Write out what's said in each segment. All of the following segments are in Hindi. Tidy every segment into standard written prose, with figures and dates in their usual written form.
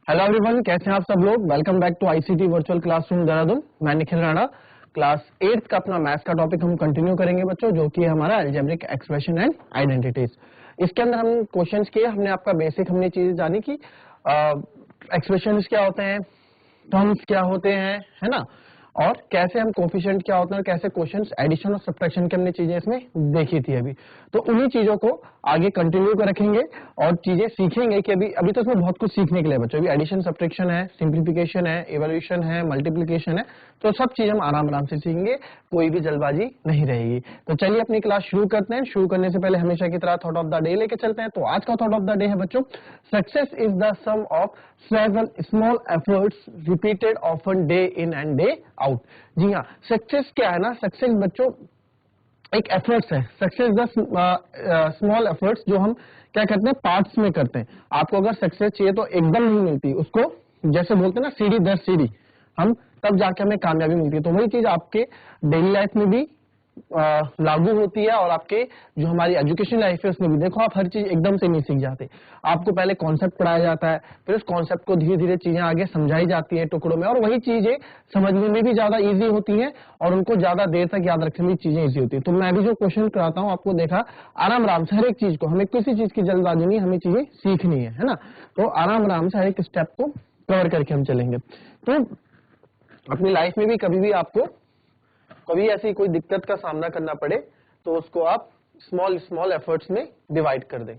हेलो एवरीवन, कैसे हैं आप सब लोग। Welcome back to ICT virtual classroom Dehradun. मैं निखिल राणा। क्लास 8 का अपना मैथ्स का टॉपिक हम कंटिन्यू करेंगे बच्चों, जो कि है हमारा अलजेब्रिक एक्सप्रेशन एंड आइडेंटिटीज। इसके अंदर हम क्वेश्चंस किए, हमने आपका बेसिक हमने चीजें जानी कि एक्सप्रेशंस क्या होते हैं, टर्म्स क्या होते हैं, है ना, और कैसे हम कोफिशिएंट क्या होते हैं और कैसे क्वेश्चंस एडिशन और सब्ट्रैक्शन की हमने चीजें इसमें देखी थी अभी। तो उन्हीं चीजों को आगे कंटिन्यू कर रखेंगे और चीजें सीखेंगे कि अभी तो इसमें बहुत कुछ सीखने के लिए बच्चों। अभी एडिशन, सब्ट्रैक्शन है, सिंप्लीफिकेशन है, इवैल्यूएशन है, मल्टीप्लिकेशन है, तो सब चीज हम आराम आराम से सीखेंगे, कोई भी जल्दबाजी नहीं रहेगी। तो चलिए अपनी क्लास शुरू करते हैं। शुरू करने से पहले हमेशा की तरह थॉट ऑफ द डे लेके चलते हैं। तो आज का थॉट ऑफ द डे है बच्चों, success is the sum of several small efforts repeated often day in and day out. जी हाँ, सक्सेस क्या है ना, सक्सेस बच्चों एक एफर्ट्स है। सक्सेस द स्मॉल एफर्ट्स जो हम क्या करते हैं, पार्ट्स में करते हैं। आपको अगर सक्सेस चाहिए तो एकदम नहीं मिलती, उसको जैसे बोलते हैं ना सीढ़ी दर सीढ़ी, हम तब जाके हमें कामयाबी मिलती है। तो वही चीज आपके डेली लाइफ में भी लागू होती है और आपके जो हमारी एजुकेशन लाइफ है उसमें भी। देखो, आप हर चीज एकदम से नहीं सीख जाते। आपको पहले कॉन्सेप्ट पढ़ाया जाता है, फिर उस कॉन्सेप्ट को धीरे धीरे चीजें आगे समझाई जाती है टुकड़ों में, और वही चीजें समझने में भी ज्यादा इजी होती हैं और उनको ज्यादा देर तक याद रखने में चीजें इजी होती है। तो मैं भी जो क्वेश्चन कराता हूँ आपको देखा, आराम आराम से हर एक चीज को, हमें किसी चीज की जल्दबाजी नहीं, हमें चीजें सीखनी है ना। तो आराम आराम से हर एक स्टेप को कवर करके हम चलेंगे। तो अपनी लाइफ में भी कभी भी आपको कभी ऐसी कोई दिक्कत का सामना करना पड़े तो उसको आप स्मॉल स्मॉल एफर्ट्स में डिवाइड कर दें,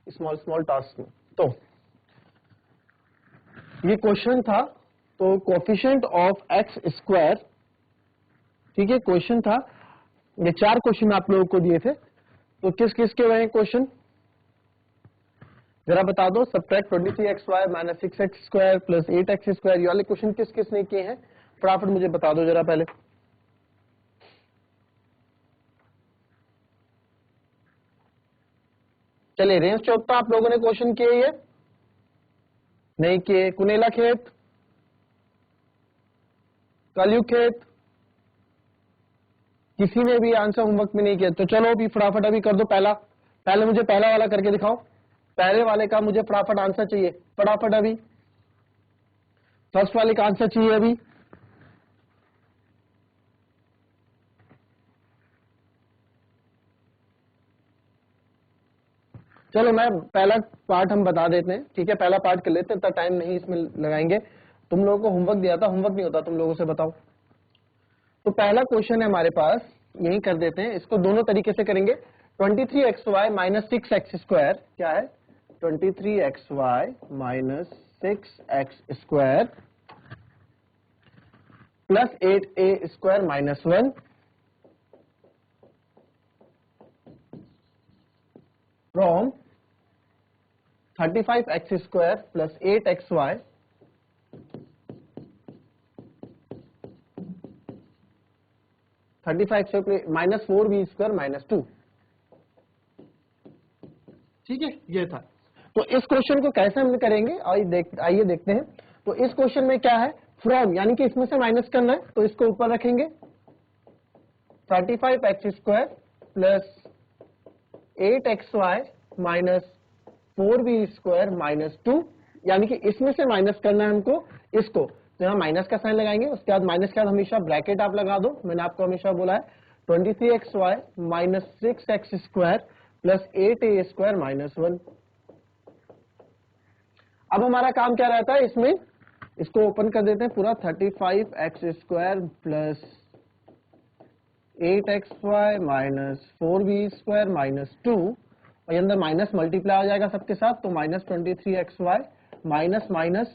स्मॉल स्मॉल टास्क में। तो ये क्वेश्चन था, तो कोफिशिएंट ऑफ एक्स स्क्वायर, ठीक है, क्वेश्चन था। ये 4 क्वेश्चन आप लोगों को दिए थे, तो किस किस के रहे क्वेश्चन जरा बता दो। Subtract 23xy minus 6x square plus 8x square, ये वाले क्वेश्चन किस किस ने किए हैं, फटाफट मुझे बता दो जरा पहले। चलिए, रेंज चौथा आप लोगों ने क्वेश्चन किए, ये नहीं किए। कुनेला खेत, कलयुग खेत, किसी ने भी आंसर होमवर्क में नहीं किया। तो चलो अभी फटाफट अभी कर दो। पहले मुझे पहला वाला करके दिखाओ। पहले वाले का मुझे फटाफट आंसर चाहिए, फटाफट अभी। फर्स्ट वाले का आंसर चाहिए अभी। चलो मैं पहला पार्ट हम बता देते हैं, ठीक है, पहला पार्ट कर लेते हैं, इतना टाइम नहीं इसमें लगाएंगे। तुम लोगों को होमवर्क दिया था, होमवर्क नहीं होता तुम लोगों से, बताओ। तो पहला क्वेश्चन है हमारे पास, यही कर देते हैं, इसको दोनों तरीके से करेंगे। 23xy माइनस 6x स्क्वायर क्या है, 23xy minus 6x square plus 8a square minus 1 from 35x square plus 8xy minus 4b square minus 2, ठीक है, ये था। तो इस क्वेश्चन को कैसे हम करेंगे, आइए देखते हैं। तो इस क्वेश्चन में क्या है, फ्रॉम यानी कि इसमें से माइनस करना है, तो इसको ऊपर रखेंगे 35x square plus 8xy minus 4b square minus 2, यानी कि इसमें से माइनस करना है हमको इसको, तो यहाँ माइनस का साइन लगाएंगे। उसके बाद माइनस के बाद हमेशा ब्रैकेट आप लगा दो, मैंने आपको हमेशा बोला है। 23xy minus 6x square plus 8a square minus 1। अब हमारा काम क्या रहता है इसमें, इसको ओपन कर देते हैं पूरा, 35x square plus 8xy minus 4b square minus 2, और अंदर माइनस मल्टीप्लाई हो जाएगा सबके साथ, तो minus 23xy minus minus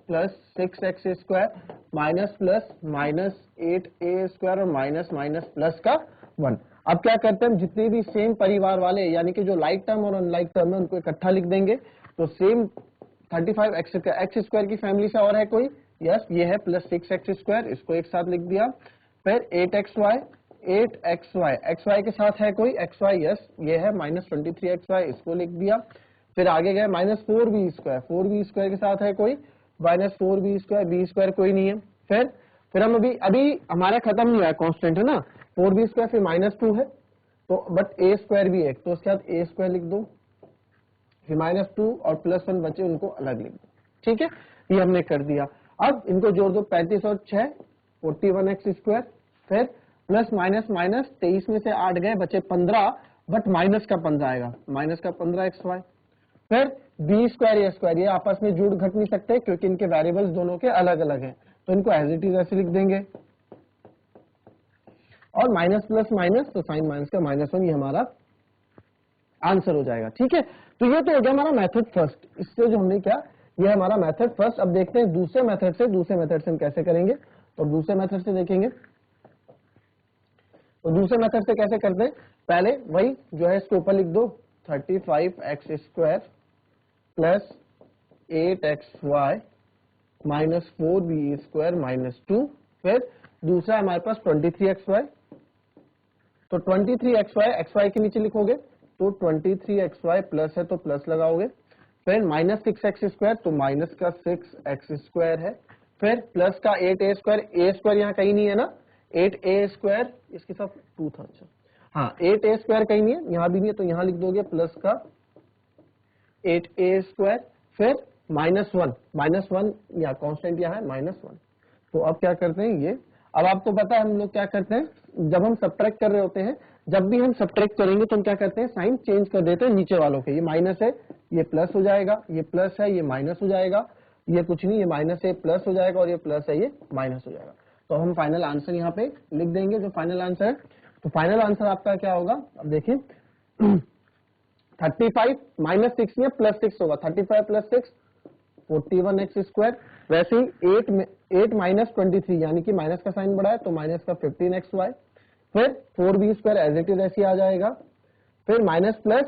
plus 6x square minus plus minus 8a square और माइनस माइनस प्लस का 1। अब क्या करते हैं, जितने भी सेम परिवार वाले यानी कि जो लाइक टर्म और अनलाइक टर्म है उनको इकट्ठा लिख देंगे। तो सेम 35x स्क्वायर की फैमिली से और है कोई, यस, ये है प्लस 6x स्क्वायर, इसको एक साथ लिख दिया। फिर 8xy xy के साथ है कोई xy, यस, ये है माइनस 23xy, इसको लिख दिया। फिर आगे गए माइनस 4b स्क्वायर के साथ है कोई, माइनस 4b स्क्वायर कोई नहीं है। फिर हम अभी हमारा खत्म नहीं हुआ, कांस्टेंट है ना, 4b स्क्वायर फिर माइनस 2 है, तो बट a स्क्वायर भी है, तो उसके बाद a स्क्वायर लिख दो, फिर माइनस 2 और प्लस 1 बचे, उनको अलग लिख दो। ठीक है, ये हमने कर दिया। अब इनको जोड़ दो, 35 और 6 41x², फिर प्लस माइनस माइनस 23 में से 8 गए, बचे 15, बट माइनस का 15 आएगा, माइनस का 15xy। फिर b² a² ये आपस में जुड़ घट नहीं सकते क्योंकि इनके वेरिएबल्स दोनों के अलग अलग हैं, तो इनको एज इट इज ऐसे लिख देंगे। और माइनस प्लस माइनस, तो साइन माइनस का -1, ये हमारा आंसर हो जाएगा। ठीक है, तो ये तो हो गया हमारा मेथड फर्स्ट। इससे जो हमने क्या, ये हमारा मेथड फर्स्ट। अब देखते हैं दूसरे मेथड से, दूसरे मेथड से हम कैसे करेंगे। तो दूसरे मेथड से देखेंगे, तो दूसरे मेथड से कैसे करते हैं, पहले वही जो है इसके ऊपर लिख दो, 35x² plus 8xy minus 4b² -2, फिर दूसरा हमारे पास 23xy, तो 23xy xy के नीचे लिखोगे तो 23xy प्लस है तो प्लस लगाओगे, फिर माइनस 6x², तो माइनस का 6x² है, फिर प्लस का 8a², यहाँ कहीं नहीं है ना, 8a², इसके साथ 2 था, अच्छा हाँ 8a² कहीं नहीं है, यहाँ भी नहीं है, तो यहाँ लिख दोगे प्लस का 8a², फिर -1 या कांस्टेंट यहाँ है -1। तो अब क्या करते हैं ये, अब आपको पता है हम लोग क्या करते हैं, जब हम सब्ट्रैक्ट कर रहे होते हैं, जब भी हम सब्ट्रैक्ट करेंगे तो हम क्या करते हैं, साइन चेंज कर देते हैं नीचे वालों के। ये माइनस है ये प्लस हो जाएगा, ये प्लस है ये माइनस हो जाएगा, ये कुछ नहीं, ये माइनस है प्लस हो जाएगा, और ये प्लस है ये माइनस हो जाएगा। तो हम फाइनल आंसर यहाँ पे लिख देंगे, जो फाइनल आंसर है। तो फाइनल आंसर आपका क्या होगा, अब देखिए 35 -6 में +6 होगा, 35 + 6 41x², वैसे ही 8 - 23 यानी कि माइनस का साइन बढ़ा है तो माइनस का 15xy, फिर 4b² एज इट इज ऐसे आ जाएगा, फिर minus plus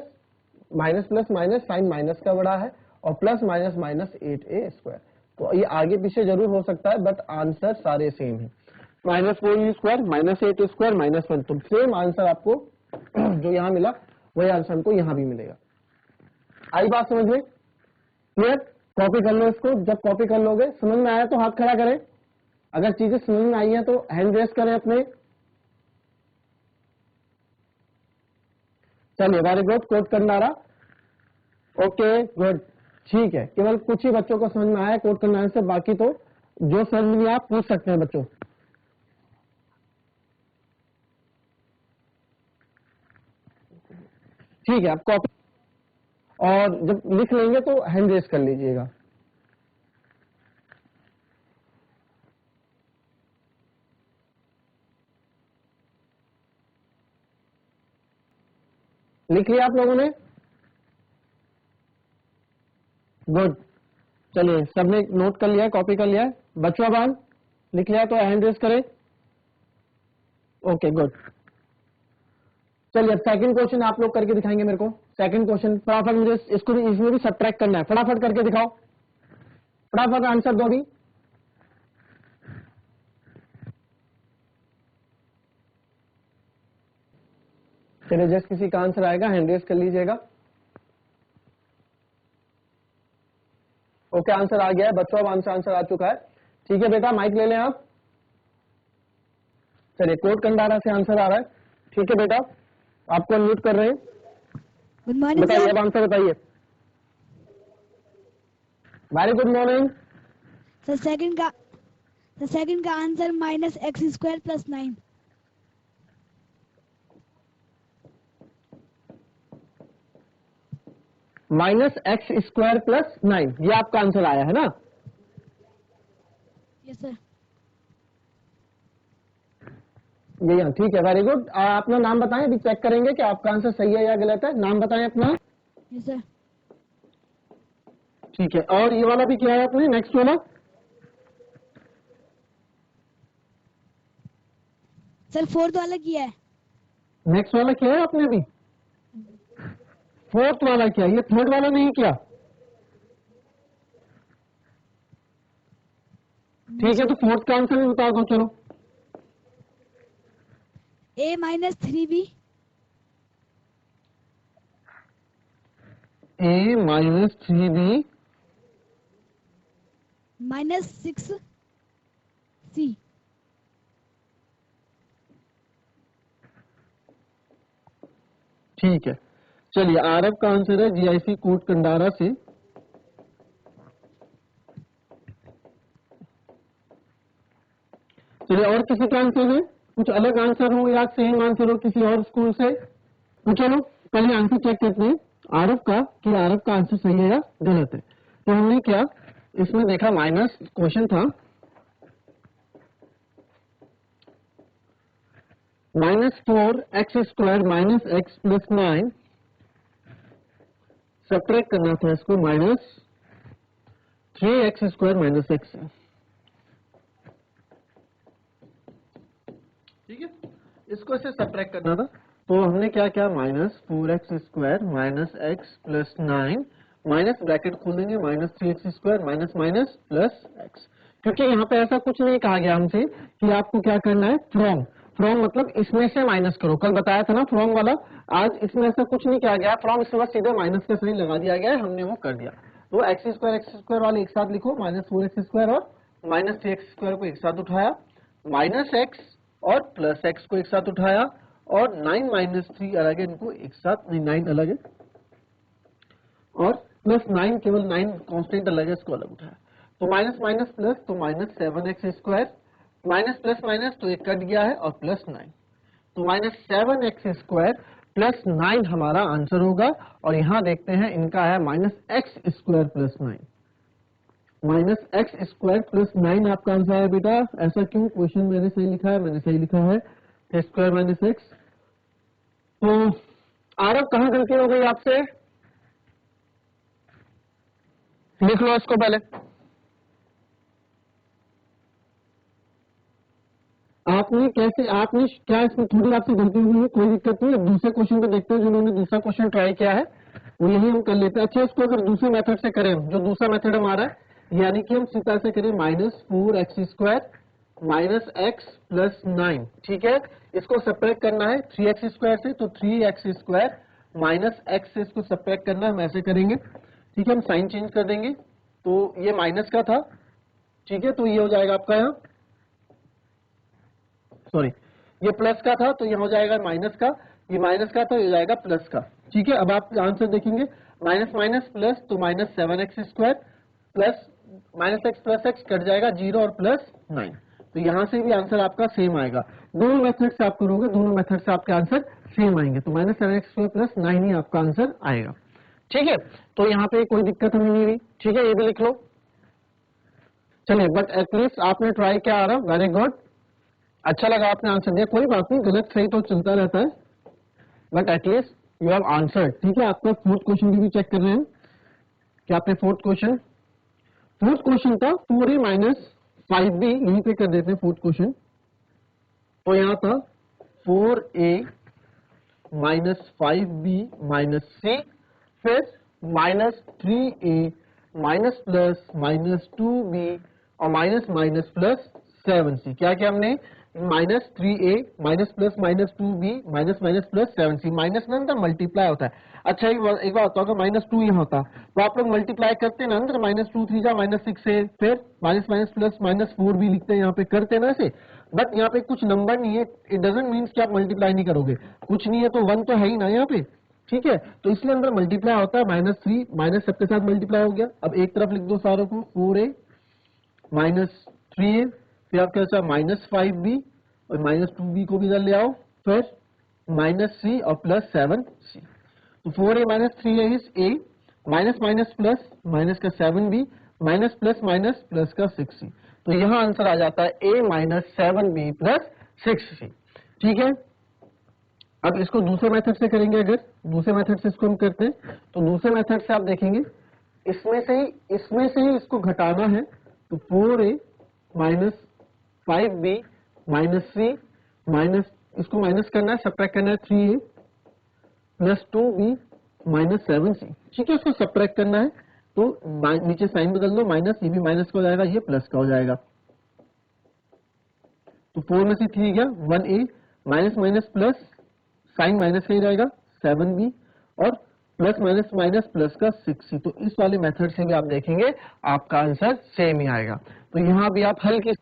minus sign minus का बढ़ा है, और प्लस माइनस माइनस 8a²। तो ये आगे पीछे जरूर हो सकता है बट आंसर सारे सेम है, -4b² -8a² -1, तो सेम आंसर आपको जो यहाँ मिला वही आंसर हमको यहाँ भी मिलेगा। आई बात समझ में, क्लियर? कॉपी कर लो इसको, जब कॉपी कर लोगे, समझ में आया तो हाथ खड़ा करें, अगर चीजें समझ में आई हैं तो हैंड रेस करें अपने। चलिए वेरी गुड, कोड करना रहा, ओके गुड, ठीक है, केवल कुछ ही बच्चों को समझ में आया कोड करना से, बाकी तो जो समझ में आप पूछ सकते हैं बच्चों। ठीक है, आप कॉपी और जब लिख लेंगे तो हैंड रेस कर लीजिएगा। लिख लिया आप लोगों ने, गुड, चलिए सबने नोट कर लिया है, कॉपी कर लिया है, बच्चों अब लिख लिया तो हैंड रेस करें, ओके गुड। चलिए अब सेकंड क्वेश्चन आप लोग करके दिखाएंगे मेरे को, सेकंड क्वेश्चन फटाफट, मुझे इसको भी, इसमें भी सब्ट्रैक्ट करना है, फटाफट करके दिखाओ, फटाफट आंसर दो अभी। चलिए जस्ट किसी का आंसर आएगा हैंड रेस कर लीजिएगा। ओके आंसर आ गया है बच्चों, अब आंसर आ चुका है, ठीक है बेटा माइक ले लें आप। चलिए कोट कंडारा से आंसर आ रहा है, ठीक है बेटा, आपको अनम्यूट कर रहे हैं, गुड मॉर्निंग बताइए सर। अब आंसर बताइए। Very good morning. Sir second का आंसर -x² + 9। -x² + 9 ये आपका आंसर आया है ना? Yes sir. ये यहाँ ठीक है, वेरी गुड। अपना नाम बताएं, अभी चेक करेंगे कि आपका आंसर सही है या गलत है, नाम बताएं अपना। Yes sir. ठीक है, और ये वाला भी किया है आपने, नेक्स्ट वाला? सर फोर्थ वाला किया है। नेक्स्ट वाला किया है आपने अभी? फोर्थ वाला किया, ये थर्ड वाला नहीं किया? ठीक है, तो फोर्थ का आंसर भी बता दो चलो। a -3b a - 3b -6c। ठीक है, चलिए आरब का आंसर है जीआईसी कोट कंडारा से चलिए, और किसी का आंसर है? कुछ अलग आंसर हो या सेम आंसर हो किसी और स्कूल से? तो चलो पहले आंसर चेक करते हैं आरव का, कि आरव का आंसर सही है या गलत है। तो हमने क्या इसमें देखा, माइनस क्वेश्चन था -4x² minus x plus 9, subtract करना था इसको -3x² माइनस एक्स से। ठीक है, इसको ऐसे सब्ट्रैक्ट करना था। तो हमने क्या किया, -4x² minus x plus 9 minus bracket खोल देंगे -3x² minus minus plus x. क्योंकि यहाँ पे ऐसा कुछ नहीं कहा गया हमसे कि आपको क्या करना है, फ्रॉम। फ्रॉम मतलब इसमें से माइनस करो, कल बताया था ना फ्रॉम वाला। आज इसमें ऐसा कुछ नहीं किया गया फ्रॉम, इसमें बस सीधे माइनस का साइन लगा दिया गया है, हमने वो कर दिया। तो x² वाले एक साथ लिखो, -4x² और -3x² को एक साथ उठाया, माइनस एक्स और प्लस एक्स को एक साथ उठाया, और 9 माइनस 3 अलग है, इनको एक साथ, नहीं 9 अलग है, और प्लस 9 केवल 9 कांस्टेंट अलग है, इसको अलग उठाया। तो माइनस माइनस प्लस, तो -7x², माइनस प्लस माइनस तो एक कट गया है, और प्लस 9, तो -7x² प्लस 9 हमारा आंसर होगा। और यहां देखते हैं इनका है -x² प्लस 9, -x² प्लस 9 आपका आंसर है बेटा। ऐसा क्यों? क्वेश्चन मैंने सही लिखा है, मैंने सही लिखा है स्क्वायर माइनस एक्स। तो आरव कहाँ गलती हो गई आपसे? लिख लो इसको पहले। आपने कैसे, आपने क्या इसमें थोड़ी आपसे गलती हुई है? कोई दिक्कत नहीं है, दूसरे क्वेश्चन पे देखते हैं, जिन्होंने दूसरा क्वेश्चन ट्राई किया है वो यही हम कर लेते हैं। अच्छा, इसको अगर दूसरे मेथड से करें, जो दूसरा मेथड हमारा है, यानी कि हम सीधा से करें -4x² माइनस एक्स प्लस 9, ठीक है। इसको सब्ट्रैक्ट करना है 3x² से, तो 3x² माइनस एक्स से इसको सब्ट्रैक्ट करना है, हम ऐसे करेंगे, ठीक है। हम साइन चेंज कर देंगे, तो ये माइनस का था, ठीक है, तो ये हो जाएगा आपका यहाँ, सॉरी ये प्लस का था, तो ये हो जाएगा माइनस का, ये माइनस का तो ये जाएगा प्लस का, ठीक है। अब आप आंसर देखेंगे, माइनस माइनस प्लस, तो -7x² plus minus x plus x cut जाएगा 0 और प्लस 9, तो यहां से भी आंसर आपका सेम आएगा। दोनों मेथड से आप करोगे, दोनों मेथड से आपके आंसर सेम आएंगे, तो -7x² प्लस 9 ही आपका आंसर आएगा, ठीक है। तो यहाँ पे कोई दिक्कत हमें नहीं हुई, ठीक है, ये भी लिख लो। चलिए, बट एटलीस्ट आपने ट्राई किया आ रहा, वेरी गुड, अच्छा लगा आपने आंसर दिया। कोई बात नहीं, गलत सही तो चलता रहता है, but at least you have answered, ठीक है। आपका फोर्थ क्वेश्चन भी चेक कर रहे हैं कि आपने फोर्थ क्वेश्चन था 4a माइनस 5b, यहीं पे कर देते हैं फोर्थ क्वेश्चन। तो यहाँ था 4a minus 5b minus c, फिर -3a माइनस प्लस -2b और माइनस माइनस प्लस 7c। क्या क्या हमने, -3a minus plus -2b minus minus plus 7c, minus में अंदर मल्टीप्लाई होता है। अच्छा, एक बार होता होगा, -2 यहाँ होता तो आप लोग मल्टीप्लाई करते ना अंदर, -2 3 जा -6 से, फिर माइनस माइनस प्लस -4 भी लिखते हैं यहाँ पे, करते ना ऐसे। बट यहाँ पे कुछ नंबर नहीं है, इट डजंट मीन्स कि आप मल्टीप्लाई नहीं करोगे, कुछ नहीं है तो 1 तो है ही ना यहाँ पे, ठीक है। तो इसलिए अंदर मल्टीप्लाई होता है, -3 माइनस सबके साथ मल्टीप्लाई हो गया। अब एक तरफ लिख दो सारों को, 4a माइनस 3a, फिर आपके पास -5b और -2b को भी इधर ले आओ, फिर -c और प्लस 7c। तो 4a minus 3a is a, minus minus plus, minus का 7b, minus plus minus plus का 6c। तो यहाँ आंसर आ जाता है a minus 7b plus 6c, ठीक है। अब इसको दूसरे मेथड से करेंगे, अगर दूसरे मेथड से इसको हम करते हैं, तो दूसरे मेथड से आप देखेंगे इसमें से ही इसको घटाना है, तो 4a minus 5b minus c minus, इसको माइनस करना है, सब्ट्रैक्ट करना है 3a plus 2b minus 7c, ठीक है। इसको सब्ट्रैक्ट करना है, तो नीचे साइन बदल दो, माइनस, ये भी माइनस का हो जाएगा, ये प्लस का हो जाएगा। तो 4 में से 3 गया, 1a minus minus plus, sign minus का ही रहेगा 7b, और प्लस माइनस माइनस प्लस का 6c। तो इस वाले मेथड से भी आप देखेंगे आपका आंसर सेम ही आएगा। तो यहाँ भी आप हल्की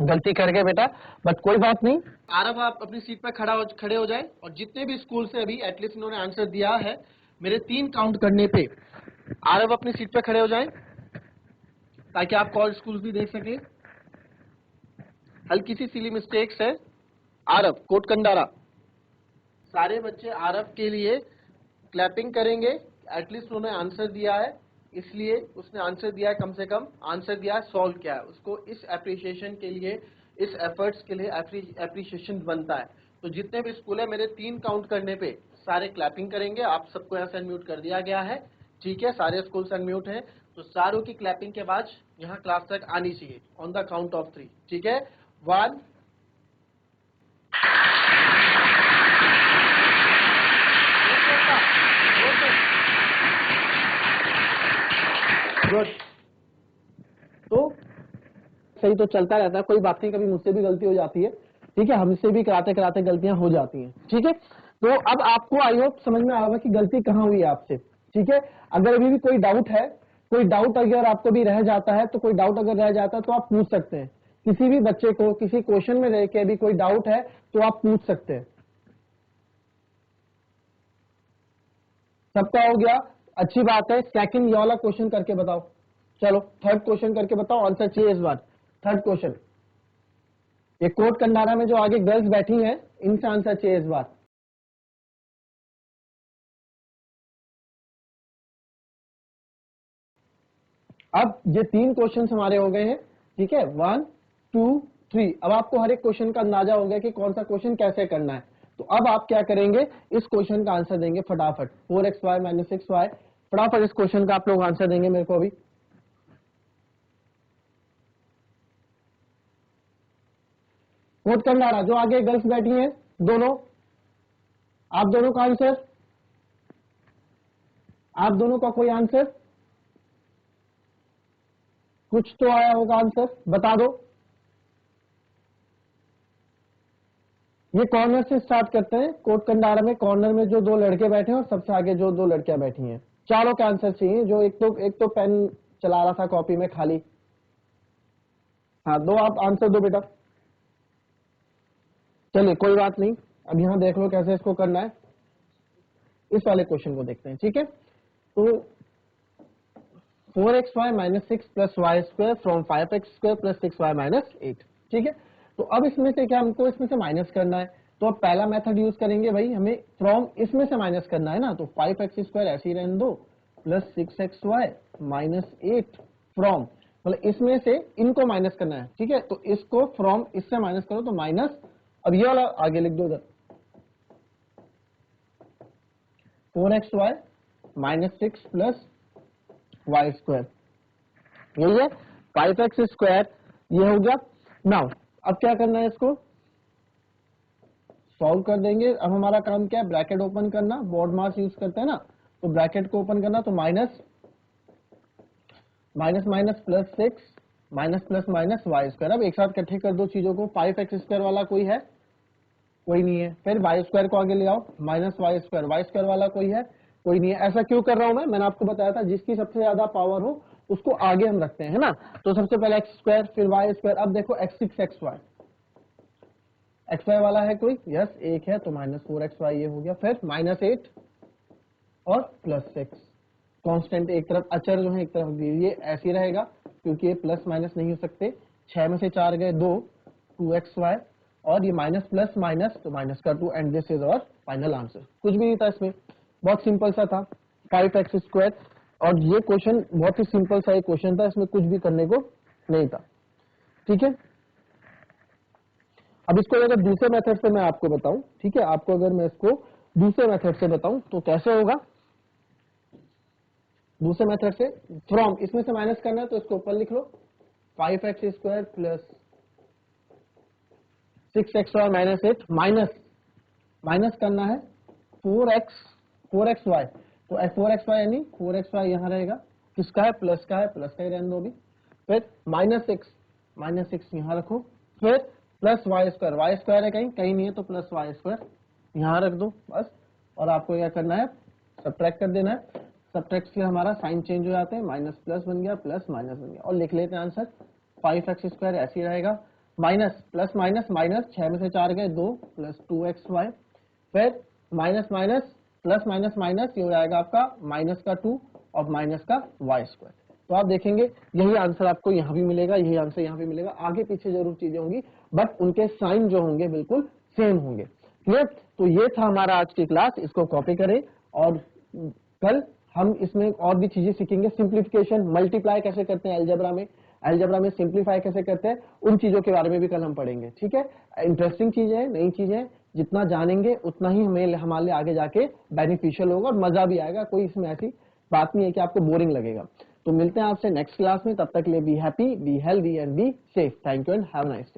गलती कर गए बेटा, बट कोई बात नहीं। आरव आप अपनी सीट पर खड़े हो जाए, और जितने भी स्कूल से अभी एटलीस्ट इन्होंने आंसर दिया है, मेरे 3 काउंट करने पे आरव अपनी सीट पर खड़े हो जाए, ताकि आप कॉल स्कूल भी देख सके। हल्की सी सिली मिस्टेक्स है। आरव कोट कंडारा, सारे बच्चे आरव के लिए क्लैपिंग करेंगे, एटलीस्ट उन्होंने आंसर दिया है, इसलिए उसने आंसर दिया है, कम से कम आंसर दिया है, सॉल्व किया है, उसको इस एप्रिसिएशन के लिए, इस एफर्ट्स के लिए एप्रिसिएशन बनता है। तो जितने भी स्कूल है मेरे 3 काउंट करने पे सारे क्लैपिंग करेंगे। आप सबको यहाँ से अनम्यूट कर दिया गया है, ठीक है, सारे स्कूल से अनम्यूट हैं, तो सारों की क्लैपिंग के बाद यहाँ क्लास तक आनी चाहिए ऑन द काउंट ऑफ 3, ठीक है। 1 गुड। तो सही तो चलता रहता है, कोई बात नहीं, कभी मुझसे भी गलती हो जाती है, ठीक है, हमसे भी कराते कराते गलतियां हो जाती हैं, ठीक है। तो अब आपको आई होप समझ में आ रहा है कि गलती कहाँ हुई है आपसे, ठीक है। अगर अभी भी कोई डाउट है, कोई डाउट अगर आपको भी रह जाता है, तो कोई डाउट अगर रह जाता है तो आप पूछ सकते हैं, किसी भी बच्चे को किसी क्वेश्चन में रह के भी कोई डाउट है तो आप पूछ सकते हैं। सबका हो गया, अच्छी बात है। सेकंड ये वाला क्वेश्चन करके बताओ, चलो थर्ड क्वेश्चन करके बताओ, आंसर चाहिए इस बार। थर्ड क्वेश्चन, ये कोट कंडारा में जो आगे गर्ल्स बैठी हैं, इनसे आंसर चाहिए इस बार। अब ये 3 क्वेश्चन हमारे हो गए हैं, ठीक है, 1 2 3। अब आपको हर एक क्वेश्चन का अंदाजा हो गया कि कौन सा क्वेश्चन कैसे करना है। तो अब आप क्या करेंगे, इस क्वेश्चन का आंसर देंगे फटाफट, 4xy - 6y। फटाफट इस क्वेश्चन का आप लोग आंसर देंगे मेरे को अभी। कोट कंडारा जो आगे गर्ल्स बैठी हैं दोनों, आप दोनों का आंसर, आप दोनों का कोई आंसर, कुछ तो आया होगा आंसर, बता दो। ये कॉर्नर से स्टार्ट करते हैं। कोट कंडारा में कॉर्नर में जो 2 लड़के बैठे हैं और सबसे आगे जो 2 लड़कियां बैठी हैं, चारों का आंसर चाहिए। जो एक तो पेन चला रहा था कॉपी में खाली, हाँ, 2 आप आंसर दो बेटा। चलिए कोई बात नहीं, अब यहां देख लो कैसे इसको करना है। इस वाले क्वेश्चन को देखते हैं, ठीक है। तो 4xy - 6 + y² from 5x² + 6y - 8, ठीक है। तो अब इसमें से क्या हमको इसमें से माइनस करना है, तो अब पहला मेथड यूज करेंगे भाई, हमें फ्रॉम इसमें से माइनस करना है ना, तो 5x² ऐसे ही रहने दो प्लस 6xy - 8 फ्रॉम, मतलब इसमें से इनको माइनस करना है, ठीक है। तो इसको फ्रॉम इससे माइनस करो तो माइनस, अब ये वाला आगे लिख दो उधर, 4xy - 6 + y², यही है 5x², ये हो गया। नाउ अब क्या करना है, इसको सॉल्व कर देंगे। अब हमारा काम क्या है, ब्रैकेट ओपन करना, बोर्ड मास यूज करते हैं ना, तो ब्रैकेट को ओपन करना, तो minus minus minus plus 6 minus plus minus y²। अब एक साथ इकट्ठे कर दो चीजों को, 5x² वाला कोई है, कोई नहीं है, फिर y² को आगे ले आओ, माइनस y² वाला कोई है, कोई नहीं है। ऐसा क्यों कर रहा हूं मैंने आपको बताया था, जिसकी सबसे ज्यादा पावर हो उसको आगे हम रखते हैं, है ना। तो सबसे पहले x² फिर y²। अब देखो x6xy, xy वाला है कोई, यस एक है, तो -4xy ये हो गया, फिर -8 और +6। कांस्टेंट एक तरफ, अचर जो है एक तरफ, ये ऐसे रहेगा क्योंकि ये प्लस माइनस नहीं हो सकते। 6 में से 4 गए 2, 2xy, और ये माइनस प्लस माइनस तो माइनस का 2, and this is our final answer. कुछ भी नहीं था इसमें, बहुत सिंपल सा था, 5x²। और ये क्वेश्चन बहुत ही सिंपल सा एक क्वेश्चन था, इसमें कुछ भी करने को नहीं था, ठीक है। अब इसको अगर दूसरे मेथड से मैं आपको बताऊं, ठीक है, आपको अगर मैं इसको दूसरे मेथड से बताऊं तो कैसे होगा। दूसरे मेथड से फ्रॉम इसमें से माइनस करना है, तो इसको ऊपर लिख लो, 5x² + 6xy - 8, माइनस करना है 4xy, तो 4xy यानी 4xy यहाँ रहेगा, किसका है, प्लस का है, प्लस का ही रहने दो अभी। फिर -6 यहाँ रखो, फिर प्लस y² है कहीं कहीं नहीं है, तो प्लस y² यहाँ रख दो बस। और आपको क्या करना है, सब्ट्रैक्ट कर देना है। सब्ट्रैक्ट से हमारा साइन चेंज हो जाते हैं, माइनस प्लस बन गया, प्लस माइनस बन गया, और लिख लेते हैं आंसर। 5x² ऐसे ही रहेगा, माइनस प्लस माइनस माइनस, 6 में से 4 गए 2, प्लस 2xy, फिर minus minus plus minus minus, ये हो जाएगा आपका माइनस का 2 और माइनस का y²। तो आप देखेंगे यही आंसर आपको यहाँ भी मिलेगा, यही आंसर यहाँ भी मिलेगा, आगे पीछे जरूर चीजें होंगी बट उनके साइन जो होंगे बिल्कुल सेम होंगे। क्लियर? तो ये था हमारा आज की क्लास, इसको कॉपी करें और कल हम इसमें और भी चीजें सीखेंगे। सिंप्लीफिकेशन, मल्टीप्लाई कैसे करते हैं अलजेब्रा में सिंप्लीफाई कैसे करते हैं, उन चीजों के बारे में भी कल हम पढ़ेंगे। ठीक है, इंटरेस्टिंग चीजें हैं, नई चीजें हैं, जितना जानेंगे उतना ही हमें हमारे लिए आगे जाके बेनिफिशियल होगा और मजा भी आएगा। कोई इसमें ऐसी बात नहीं है कि आपको बोरिंग लगेगा। तो मिलते हैं आपसे नेक्स्ट क्लास में, तब तक के लिए be happy, be healthy and be safe. Thank you and have a nice day.